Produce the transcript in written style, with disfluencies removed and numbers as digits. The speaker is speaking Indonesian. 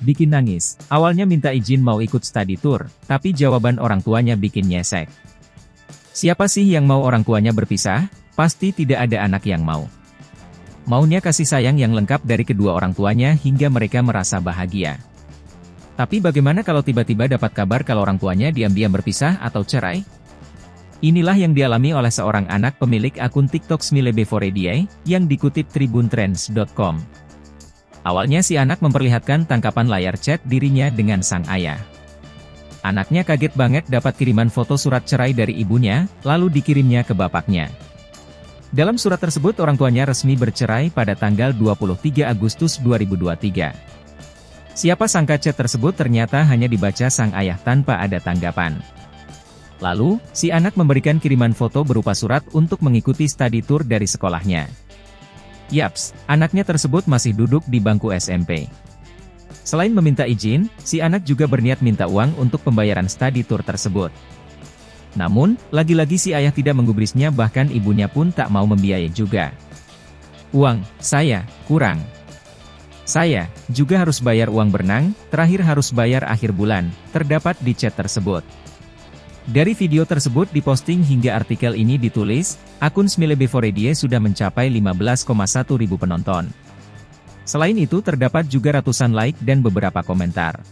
Bikin nangis. Awalnya minta izin mau ikut study tour, tapi jawaban orang tuanya bikin nyesek. Siapa sih yang mau orang tuanya berpisah? Pasti tidak ada anak yang mau. Maunya kasih sayang yang lengkap dari kedua orang tuanya hingga mereka merasa bahagia. Tapi bagaimana kalau tiba-tiba dapat kabar kalau orang tuanya diam-diam berpisah atau cerai? Inilah yang dialami oleh seorang anak pemilik akun TikTok Smile Beforediye, yang dikutip tribuntrends.com. Awalnya si anak memperlihatkan tangkapan layar chat dirinya dengan sang ayah. Anaknya kaget banget dapat kiriman foto surat cerai dari ibunya, lalu dikirimnya ke bapaknya. Dalam surat tersebut orang tuanya resmi bercerai pada tanggal 23 Agustus 2023. Siapa sangka chat tersebut ternyata hanya dibaca sang ayah tanpa ada tanggapan. Lalu, si anak memberikan kiriman foto berupa surat untuk mengikuti study tour dari sekolahnya. Yaps, anaknya tersebut masih duduk di bangku SMP. Selain meminta izin, si anak juga berniat minta uang untuk pembayaran study tour tersebut. Namun, lagi-lagi si ayah tidak menggubrisnya, bahkan ibunya pun tak mau membiayai juga. Uang, saya, kurang. Saya, juga harus bayar uang berenang, terakhir harus bayar akhir bulan, terdapat di chat tersebut. Dari video tersebut diposting hingga artikel ini ditulis, akun Smile Beforediye sudah mencapai 15,1 ribu penonton. Selain itu terdapat juga ratusan like dan beberapa komentar.